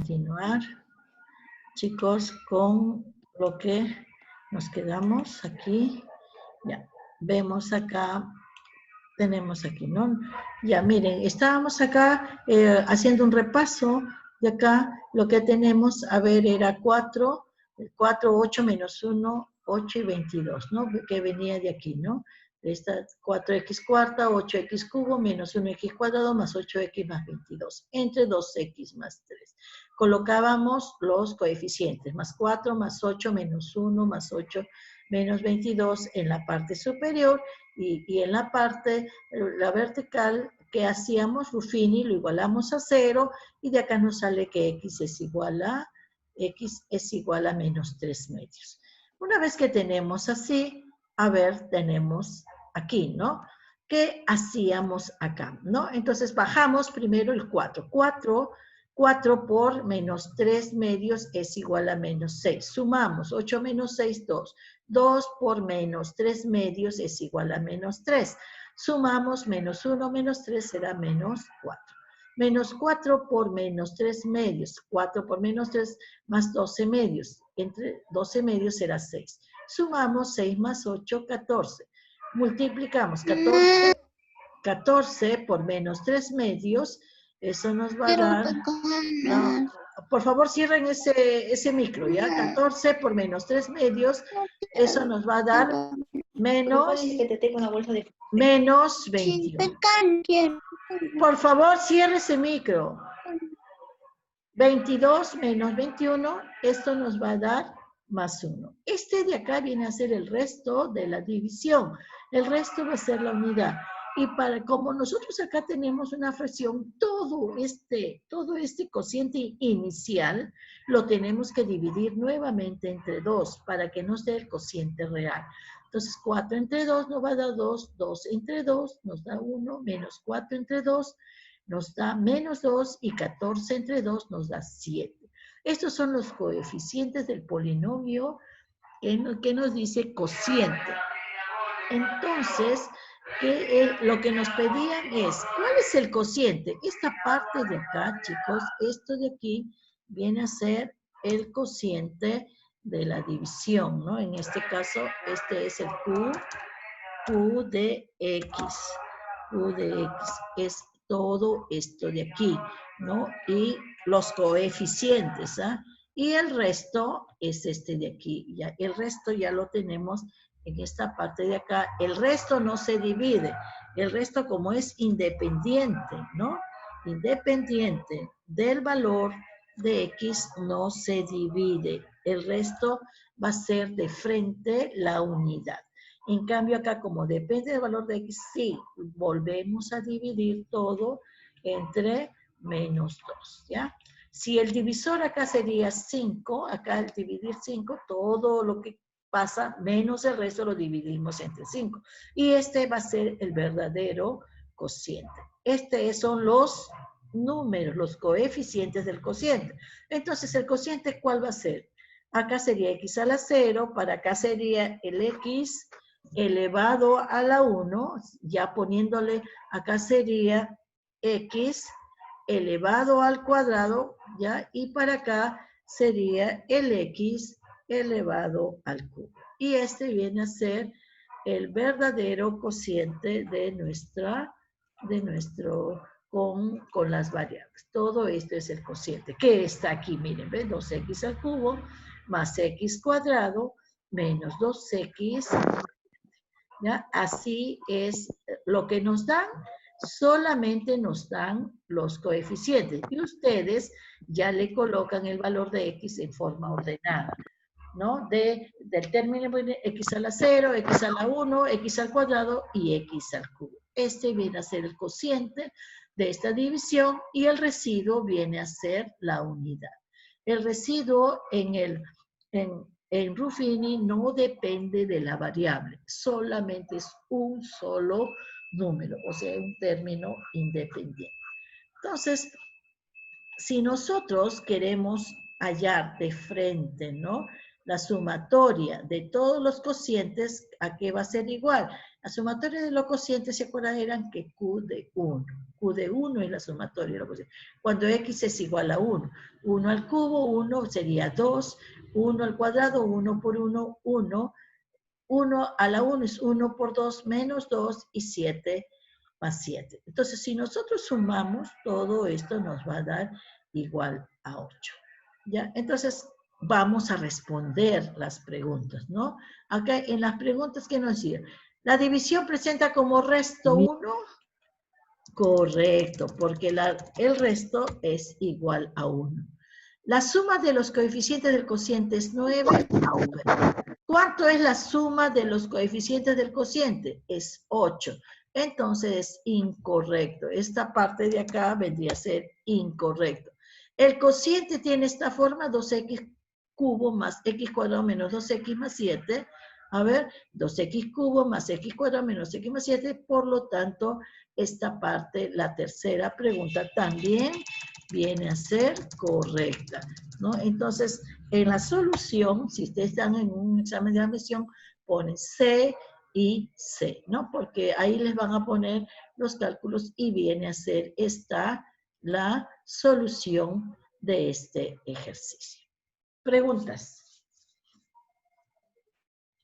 continuar, chicos, con lo que nos quedamos aquí. Ya, vemos acá, tenemos aquí, ¿no? Ya, miren, estábamos acá haciendo un repaso de acá, lo que tenemos, a ver, era 4, 8 menos 1, 8 y 22, ¿no? Que venía de aquí, ¿no? Esta 4x cuarta, 8x cubo, menos 1x cuadrado, más 8x más 22, entre 2x más 3. Colocábamos los coeficientes, más 4, más 8, menos 1, más 8, menos 22 en la parte superior, y en la parte, la vertical, que hacíamos, Ruffini, lo igualamos a 0, y de acá nos sale que x es igual a menos 3 medios. Una vez que tenemos así, a ver, tenemos aquí, ¿no? ¿Qué hacíamos acá, no? Entonces bajamos primero el 4. 4 por menos 3 medios es igual a menos 6. Sumamos 8 menos 6, 2. 2 por menos 3 medios es igual a menos 3. Sumamos menos 1 menos 3 será menos 4. Menos 4 por menos 3 medios. 4 por menos 3 más 12 medios. Entre 12 medios será 6. Sumamos 6 más 8, 14. Multiplicamos 14 por menos 3 medios. Eso nos va a dar... No, por favor, cierren ese micro, ¿ya? 14 por menos 3 medios, eso nos va a dar menos 21. Por favor, cierre ese micro. 22 menos 21, esto nos va a dar más 1. Este de acá viene a ser el resto de la división. El resto va a ser la unidad. Y como nosotros acá tenemos una fracción, todo este cociente inicial lo tenemos que dividir nuevamente entre 2 para que nos dé el cociente real. Entonces 4 entre 2 nos va a dar 2, 2 entre 2 nos da 1, menos 4 entre 2 nos da menos 2 y 14 entre 2 nos da 7. Estos son los coeficientes del polinomio que nos dice cociente. Entonces, lo que nos pedían es, ¿cuál es el cociente? Esta parte de acá, chicos, esto de aquí viene a ser el cociente de la división, ¿no? En este caso, este es el Q de X. Q de X es todo esto de aquí, ¿no? Y los coeficientes, ¿ah? Y el resto es este de aquí. Ya, el resto ya lo tenemos en esta parte de acá. El resto no se divide. El resto, como es independiente, ¿no? Independiente del valor de X, no se divide. El resto va a ser de frente la unidad. En cambio acá, como depende del valor de X, sí, volvemos a dividir todo entre menos 2, ¿ya? Si el divisor acá sería 5, acá al dividir 5, todo lo que pasa menos el resto lo dividimos entre 5. Y este va a ser el verdadero cociente. Estos son los números, los coeficientes del cociente. Entonces, ¿el cociente cuál va a ser? Acá sería X a la 0, para acá sería el X elevado a la 1, ya poniéndole, acá sería X elevado al cuadrado, ¿ya? Y para acá sería el X elevado al cubo. Y este viene a ser el verdadero cociente de nuestro, con las variables. Todo esto es el cociente, que está aquí, miren, ¿ven? 2x al cubo más x cuadrado menos 2x, ¿ya? Así es lo que nos dan. Solamente nos dan los coeficientes y ustedes ya le colocan el valor de X en forma ordenada, ¿no? Del término X a la 0, X a la 1, X al cuadrado y X al cubo. Este viene a ser el cociente de esta división y el residuo viene a ser la unidad. El residuo en Ruffini no depende de la variable, solamente es un solo número, o sea, un término independiente. Entonces, si nosotros queremos hallar de frente, ¿no? La sumatoria de todos los cocientes, ¿a qué va a ser igual? La sumatoria de los cocientes, ¿se acuerdan? Eran que Q de 1. Q de 1 es la sumatoria de los cocientes. Cuando X es igual a 1. 1 al cubo, 1 sería 2. 1 al cuadrado, 1 por 1, 1. 1 a la 1 es 1 por 2 menos 2 y 7 más 7. Entonces, si nosotros sumamos, todo esto nos va a dar igual a 8. ¿Ya? Entonces, vamos a responder las preguntas, ¿no? Acá en las preguntas, ¿qué nos dice? ¿La división presenta como resto 1? Correcto, porque el resto es igual a 1. La suma de los coeficientes del cociente es 9. ¿Cuánto es la suma de los coeficientes del cociente? Es 8. Entonces es incorrecto. Esta parte de acá vendría a ser incorrecto. El cociente tiene esta forma, 2x cubo más x cuadrado menos 2x más 7. A ver, 2x cubo más x cuadrado menos x más 7. Por lo tanto, esta parte, la tercera pregunta, también viene a ser correcta, ¿no? Entonces, en la solución, si ustedes están en un examen de admisión, ponen C y C, ¿no? Porque ahí les van a poner los cálculos y viene a ser esta la solución de este ejercicio. ¿Preguntas?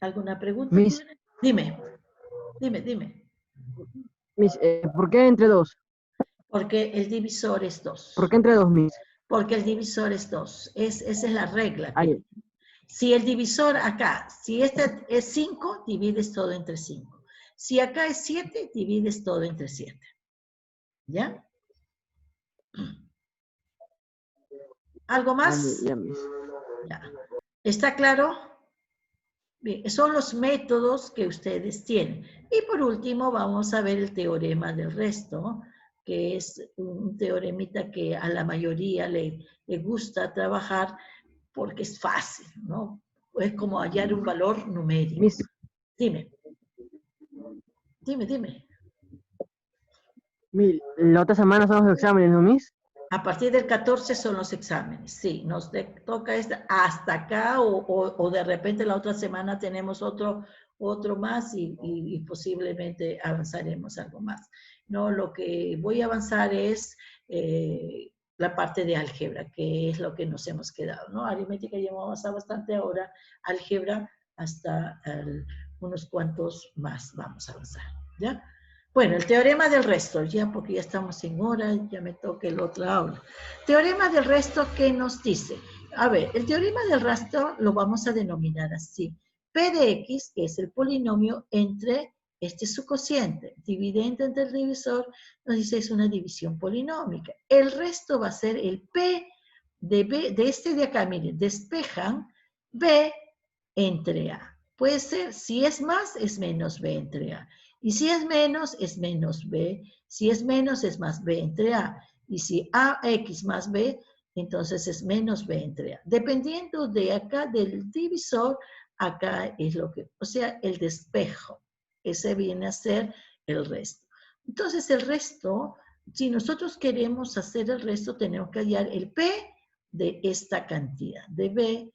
¿Alguna pregunta? Miss, Dime. Miss, ¿por qué entre 2? Porque el divisor es 2. ¿Por qué entre 2, Miss? Porque el divisor es 2. Esa es la regla. Ay, Si el divisor acá, si este es 5, divides todo entre 5. Si acá es 7, divides todo entre 7. ¿Ya? ¿Algo más? ya, Miss. Ya. ¿Está claro? Bien, son los métodos que ustedes tienen. Y por último, vamos a ver el teorema del resto, que es un teoremita que a la mayoría le gusta trabajar porque es fácil, ¿no? Es como hallar un valor numérico. Miss, Dime. La otra semana son los exámenes, ¿no, Miss? A partir del 14 son los exámenes, sí, nos toca hasta acá o de repente la otra semana tenemos otro más y posiblemente avanzaremos algo más. No, lo que voy a avanzar es la parte de álgebra, que es lo que nos hemos quedado, ¿no? Aritmética ya hemos avanzado bastante, ahora álgebra hasta unos cuantos más vamos a avanzar, ¿ya? Bueno, el teorema del resto, ya porque ya estamos en hora, ya me toca el otro aula. Teorema del resto, ¿qué nos dice? A ver, el teorema del resto lo vamos a denominar así. P de X, que es el polinomio entre su cociente, dividente entre el divisor, nos dice es una división polinómica. El resto va a ser el P de B, de este de acá, miren, despejan B entre A. Puede ser, si es más, es menos B entre A. Y si es menos B. Si es menos, es más B entre A. Y si AX más B, entonces es menos B entre A. Dependiendo de acá, del divisor, acá es lo que, o sea, el despejo. Ese viene a ser el resto. Entonces, el resto, si nosotros queremos hacer el resto, tenemos que hallar el P de esta cantidad, de B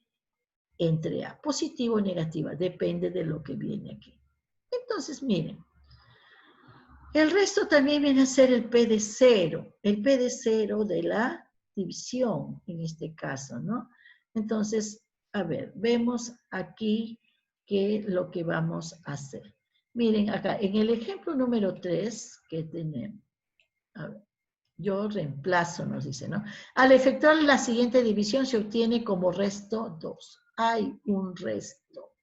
entre A. Positivo o negativa, depende de lo que viene aquí. Entonces, miren. El resto también viene a ser el P de 0, el P de 0 de la división, en este caso, ¿no? Entonces, a ver, vemos aquí qué es lo que vamos a hacer. Miren acá, en el ejemplo número 3 que tenemos, a ver, yo reemplazo, nos dice, ¿no? Al efectuar la siguiente división se obtiene como resto 2. Hay un resto.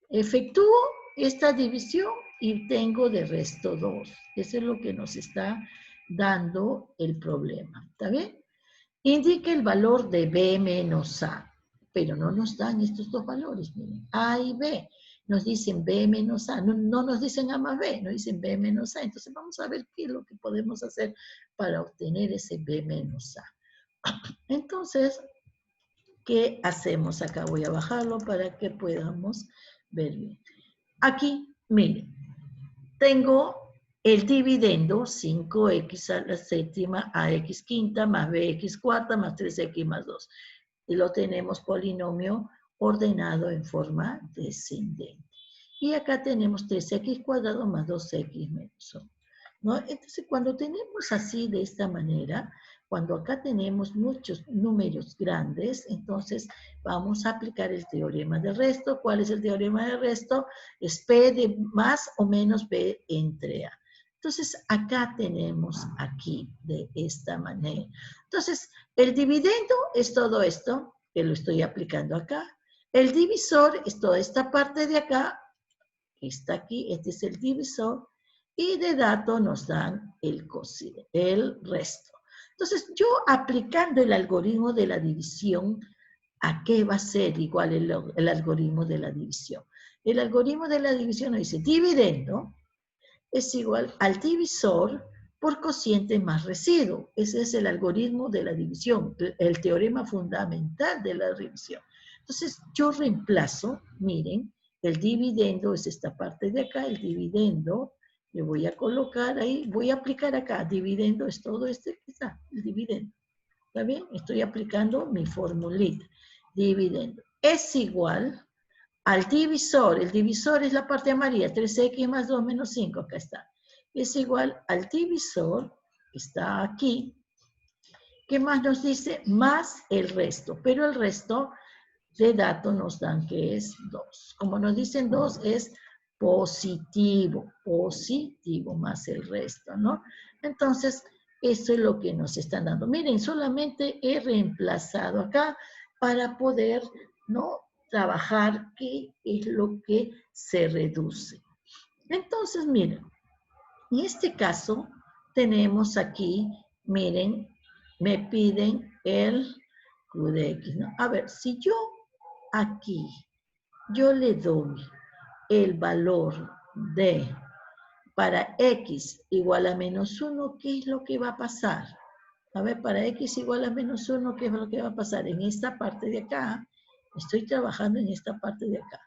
Efectúo esta división y tengo de resto 2. Eso es lo que nos está dando el problema. ¿Está bien? Indica el valor de B menos A. Pero no nos dan estos dos valores, miren. A y B. Nos dicen B menos A. No nos dicen A más B, nos dicen B menos A. Entonces vamos a ver qué es lo que podemos hacer para obtener ese B menos A. Entonces, ¿qué hacemos acá? Voy a bajarlo para que podamos ver bien. Aquí, miren, tengo el dividendo 5x a la séptima a x quinta más bx cuarta más 3x más 2. Y lo tenemos polinomio ordenado en forma descendente. Y acá tenemos 3x cuadrado más 2x menos 1. ¿No? Entonces, cuando tenemos así de esta manera, cuando acá tenemos muchos números grandes, entonces vamos a aplicar el teorema del resto. ¿Cuál es el teorema del resto? Es P de más o menos B entre A. Entonces, acá tenemos aquí de esta manera. Entonces, el dividendo es todo esto, que lo estoy aplicando acá. El divisor es toda esta parte de acá, que está aquí, este es el divisor, y de dato nos dan el cociente, el resto. Entonces, yo aplicando el algoritmo de la división, ¿a qué va a ser igual el algoritmo de la división? El algoritmo de la división nos dice dividendo es igual al divisor por cociente más residuo. Ese es el algoritmo de la división, el teorema fundamental de la división. Entonces, yo reemplazo, miren, el dividendo es esta parte de acá, el dividendo, le voy a colocar ahí, voy a aplicar acá, dividendo es todo este que está, el dividendo. ¿Está bien? Estoy aplicando mi formulita. Dividendo es igual al divisor. El divisor es la parte amarilla, 3x más 2 menos 5, acá está. Es igual al divisor, que está aquí. ¿Qué más nos dice? Más el resto, pero el resto de datos nos dan que es 2. Como nos dicen 2 es positivo, más el resto, ¿no? Entonces, eso es lo que nos están dando. Miren, solamente he reemplazado acá para poder, ¿no?, trabajar qué es lo que se reduce. Entonces, miren, en este caso tenemos aquí, miren, me piden el Q de X, ¿no? A ver, si yo aquí, yo le doy el valor de, para X igual a menos 1, ¿qué es lo que va a pasar? A ver, para X igual a menos 1, ¿qué es lo que va a pasar? En esta parte de acá, estoy trabajando en esta parte de acá.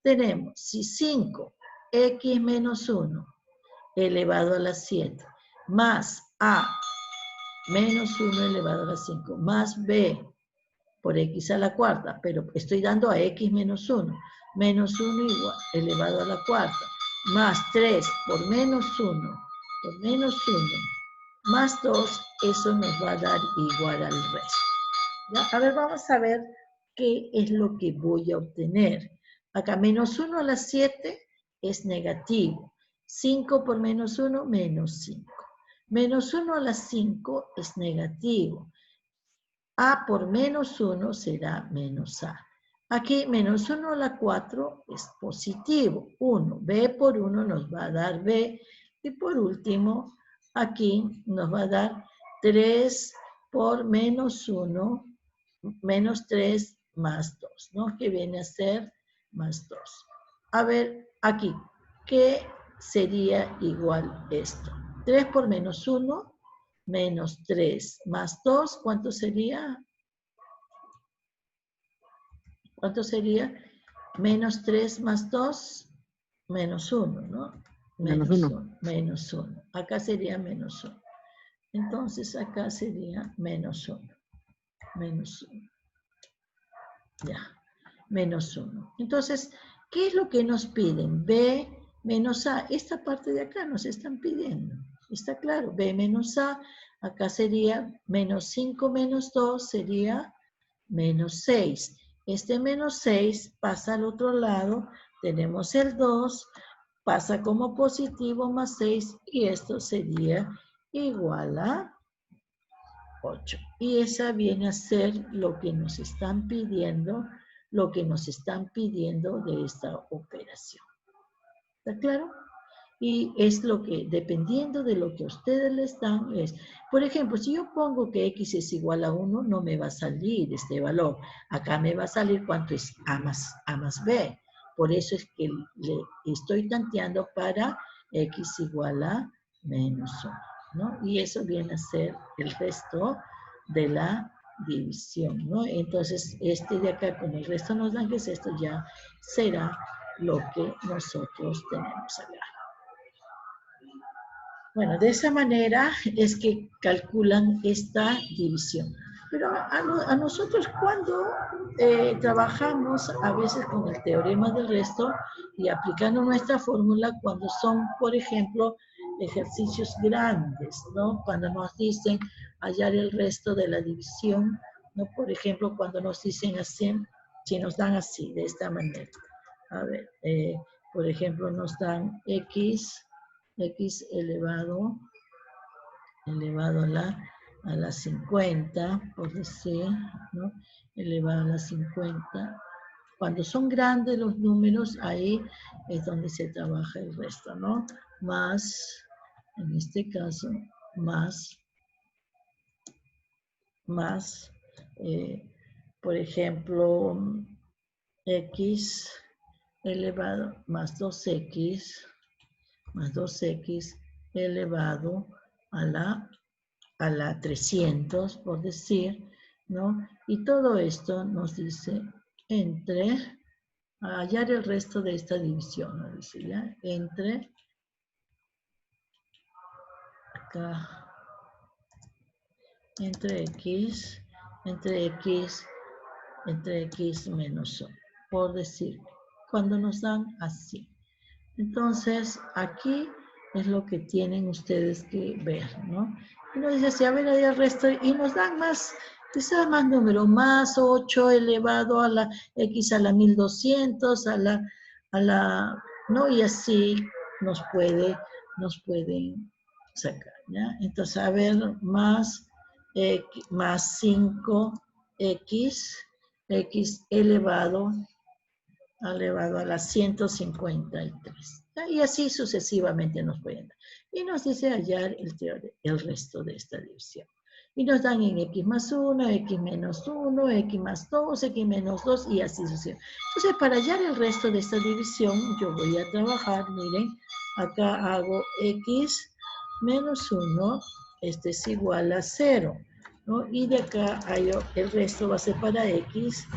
Tenemos, si 5x menos 1 elevado a la 7, más A menos 1 elevado a la 5, más B por X a la cuarta, pero estoy dando a X menos 1, menos 1 igual, elevado a la cuarta, más 3 por menos 1, por menos 1, más 2, eso nos va a dar igual al resto. ¿Ya? A ver, vamos a ver qué es lo que voy a obtener. Acá, menos 1 a la 7 es negativo. 5 por menos 1, menos 5. Menos 1 a la 5 es negativo. A por menos 1 será menos A. Aquí, menos 1 a la 4 es positivo. 1. B por 1 nos va a dar B. Y por último, aquí nos va a dar 3 por menos 1, menos 3 más 2, ¿no? Que viene a ser más 2. A ver, aquí, ¿qué sería igual esto? 3 por menos 1, menos 3 más 2, ¿cuánto sería? ¿Cuánto sería? Menos 3 más 2, menos 1, ¿no? Menos Menos 1. 1, menos 1. Acá sería menos 1. Entonces acá sería menos 1. Menos 1. Ya, menos 1. Entonces, ¿qué es lo que nos piden? B menos A. Esta parte de acá nos están pidiendo. Está claro, B menos A. Acá sería menos 5 menos 2 sería menos 6. Este menos 6 pasa al otro lado. Tenemos el 2, pasa como positivo más 6 y esto sería igual a 8. Y esa viene a ser lo que nos están pidiendo, de esta operación. ¿Está claro? Y es lo que, dependiendo de lo que a ustedes les dan, es, por ejemplo, si yo pongo que X es igual a 1, no me va a salir este valor. Acá me va a salir cuánto es A más B. Por eso es que le estoy tanteando para X igual a menos 1, ¿no? Y eso viene a ser el resto de la división, ¿no? Entonces, este de acá, como el resto nos dan que es esto, ya será lo que nosotros tenemos acá. Bueno, de esa manera es que calculan esta división. Pero a nosotros cuando trabajamos a veces con el teorema del resto y aplicando nuestra fórmula cuando son, por ejemplo, ejercicios grandes, ¿no? Cuando nos dicen hallar el resto de la división, ¿no? Por ejemplo, cuando nos dicen así, si nos dan así, de esta manera. A ver, por ejemplo, nos dan x elevado a la 50, por decir, ¿no? Elevado a la 50. Cuando son grandes los números, ahí es donde se trabaja el resto, ¿no? Más, en este caso, más, por ejemplo, x elevado más 2x elevado a la 300, por decir, ¿no? Y todo esto nos dice entre, hallar el resto de esta división, ¿no? Dice ya, entre, acá, entre x menos 1, por decir, cuando nos dan así. Entonces, aquí es lo que tienen ustedes que ver, ¿no? Y nos dice, si a ver, ahí el resto, y nos dan más, quizás más número, más 8 elevado a la x a la 1200, ¿no? Y así nos pueden sacar, ¿ya? Entonces, a ver, más 5x elevado a la 153. Y así sucesivamente nos pueden dar. Y nos dice hallar el resto de esta división. Y nos dan en x más 1, x menos 1, x más 2, x menos 2 y así sucesivamente. Entonces, para hallar el resto de esta división, yo voy a trabajar, miren, acá hago x menos 1, este es igual a 0, ¿no? Y de acá el resto va a ser para x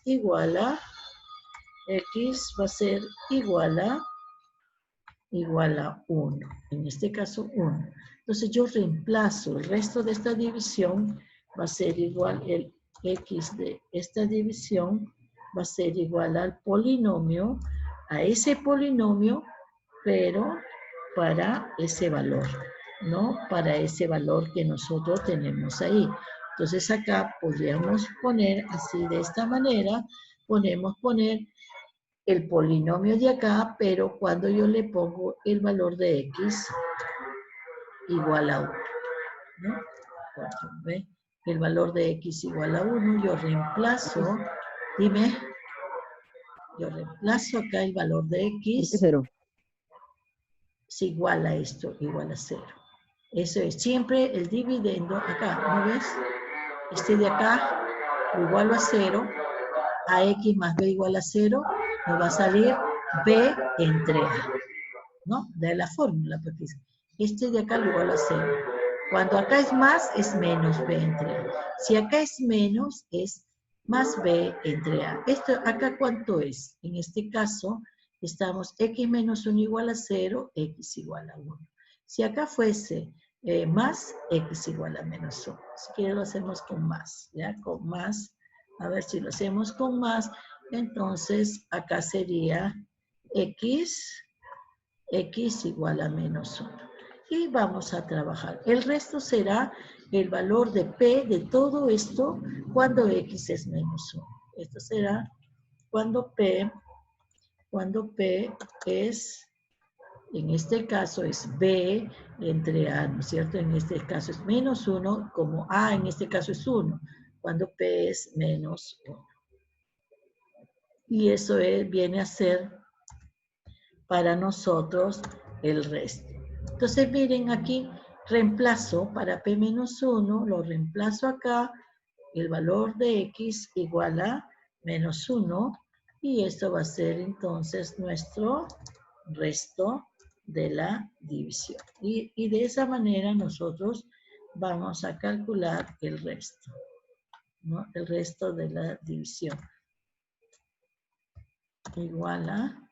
igual a x va a ser igual a 1, en este caso 1. Entonces yo reemplazo el resto de esta división, va a ser igual, el x de esta división va a ser igual al polinomio, a ese polinomio, pero para ese valor, ¿no? Para ese valor que nosotros tenemos ahí. Entonces acá podríamos poner así de esta manera, poner el polinomio de acá, pero cuando yo le pongo el valor de x igual a 1, ¿no? Cuando ve el valor de x igual a 1, yo reemplazo, dime, yo reemplazo acá el valor de x, ¿Por qué 0? es igual a esto, igual a 0. Eso es, siempre el dividendo, acá, ¿no ves? Este de acá, igual a 0, a x más b igual a 0, nos va a salir b entre a, ¿no? De la fórmula, porque este de acá lo igual a 0. Cuando acá es más, es menos b entre a. Si acá es menos, es más b entre a. Esto, acá, ¿cuánto es? En este caso, estamos x menos 1 igual a 0, x igual a 1. Si acá fuese más, x igual a menos 1. Si quieren lo hacemos con más, ¿ya? Con más. A ver si lo hacemos con más. Entonces, acá sería x igual a menos 1. Y vamos a trabajar. El resto será el valor de P de todo esto cuando X es menos 1. Esto será cuando P es, en este caso es B entre A, ¿no es cierto? En este caso es menos 1, como A en este caso es 1, cuando P es menos 1. Y eso viene a ser para nosotros el resto. Entonces miren aquí, reemplazo para P menos 1, lo reemplazo acá, el valor de X igual a menos 1, y esto va a ser entonces nuestro resto de la división. Y de esa manera nosotros vamos a calcular el resto, ¿no? El resto de la división. Igual a...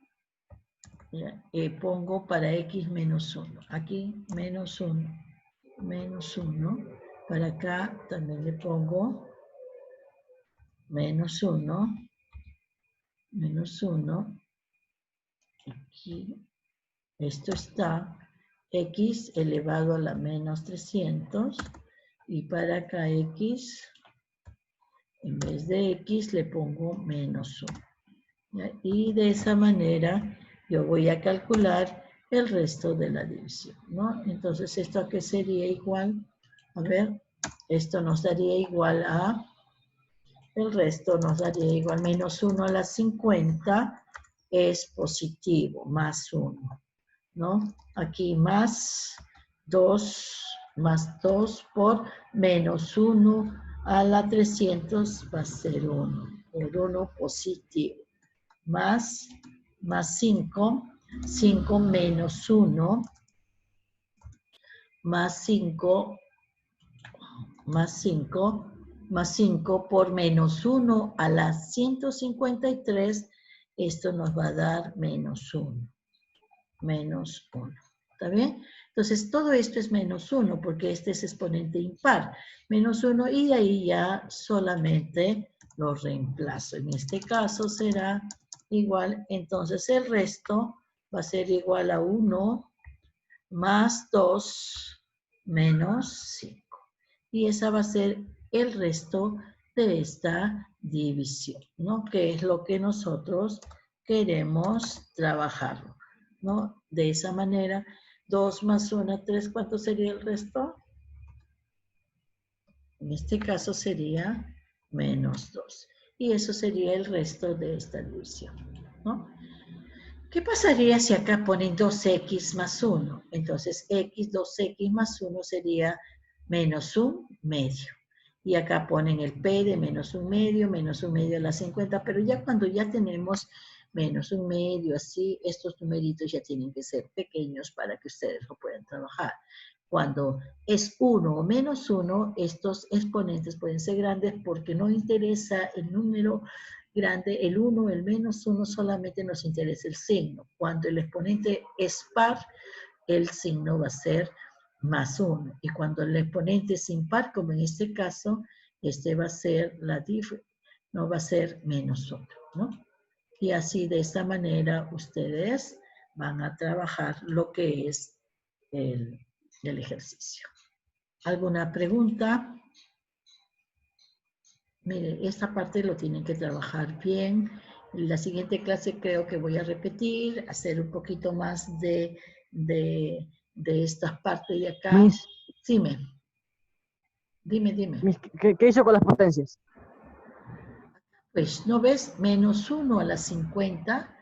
pongo para x menos 1. Aquí menos 1. Para acá también le pongo menos 1. Menos 1. Aquí. Esto está x elevado a la menos 300. Y para acá x, en vez de x le pongo menos 1. ¿Ya? Y de esa manera yo voy a calcular el resto de la división, ¿no? Entonces, ¿esto a qué sería igual? A ver, esto nos daría igual a, el resto nos daría igual menos 1 a la 50 es positivo, más 1, ¿no? Aquí más 2 por menos 1 a la 300 va a ser 1, por 1 positivo. Más 5 menos 1, más 5 por menos 1 a la 153, esto nos va a dar menos 1. Menos 1. ¿Está bien? Entonces, todo esto es menos 1, porque este es exponente impar. Menos 1, y de ahí ya solamente lo reemplazo. En este caso será igual, entonces el resto va a ser igual a 1 más 2 menos 5. Y esa va a ser el resto de esta división, ¿no? Que es lo que nosotros queremos trabajar, ¿no? De esa manera, 2 más 1, 3, ¿cuánto sería el resto? En este caso sería menos 2. Y eso sería el resto de esta división, ¿no? ¿Qué pasaría si acá ponen 2x más 1? Entonces, 2x más 1 sería menos 1 medio. Y acá ponen el p de menos 1 medio a la 50, pero ya cuando ya tenemos menos 1 medio, así, estos numeritos ya tienen que ser pequeños para que ustedes lo puedan trabajar. Cuando es 1 o menos 1, estos exponentes pueden ser grandes porque no interesa el número grande, el 1, el menos 1, solamente nos interesa el signo. Cuando el exponente es par, el signo va a ser más 1. Y cuando el exponente es impar, como en este caso, este va a ser no va a ser menos 1, ¿no? Y así, de esta manera, ustedes van a trabajar lo que es el ejercicio. ¿Alguna pregunta? Mire, esta parte lo tienen que trabajar bien. En la siguiente clase creo que voy a repetir, hacer un poquito más de esta parte de acá. Miss, Dime. Miss, ¿qué hizo con las potencias? Pues, ¿no ves? Menos 1 a la 50.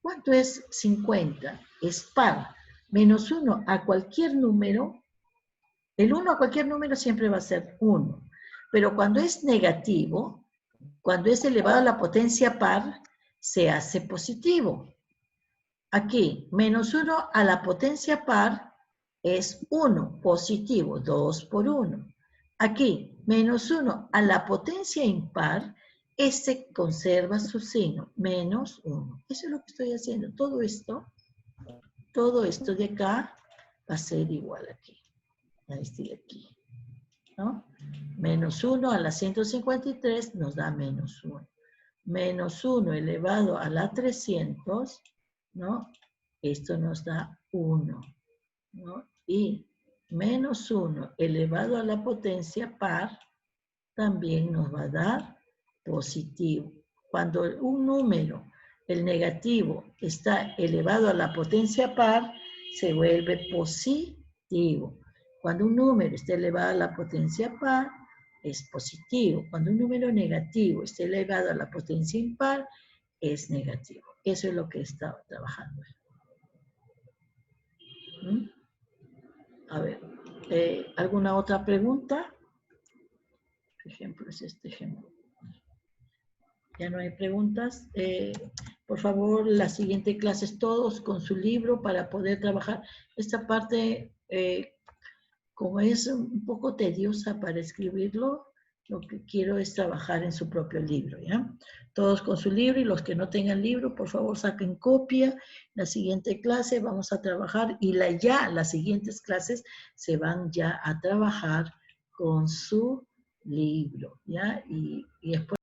¿Cuánto es 50? Es par. Menos 1 a cualquier número. El 1 a cualquier número siempre va a ser 1. Pero cuando es negativo, cuando es elevado a la potencia par, se hace positivo. Aquí, menos 1 a la potencia par es 1, positivo, 2 por 1. Aquí, menos 1 a la potencia impar, este conserva su signo, menos 1. Eso es lo que estoy haciendo. Todo esto de acá va a ser igual aquí, a este de aquí, ¿no? Menos 1 a la 153 nos da menos 1. Menos 1 elevado a la 300, ¿no? Esto nos da 1, ¿no? Y menos 1 elevado a la potencia par también nos va a dar positivo. Cuando un número, el negativo, está elevado a la potencia par, se vuelve positivo. Cuando un número está elevado a la potencia par, es positivo. Cuando un número negativo está elevado a la potencia impar, es negativo. Eso es lo que estaba trabajando. ¿Mm? A ver, ¿alguna otra pregunta? Por ejemplo, es este ejemplo. Ya no hay preguntas. Por favor, la siguiente clase es todos con su libro para poder trabajar. Esta parte, como es un poco tediosa para escribirlo, lo que quiero es trabajar en su propio libro, ¿ya? Todos con su libro, y los que no tengan libro, por favor, saquen copia. La siguiente clase vamos a trabajar, y las siguientes clases se van ya a trabajar con su libro, ¿ya? Y después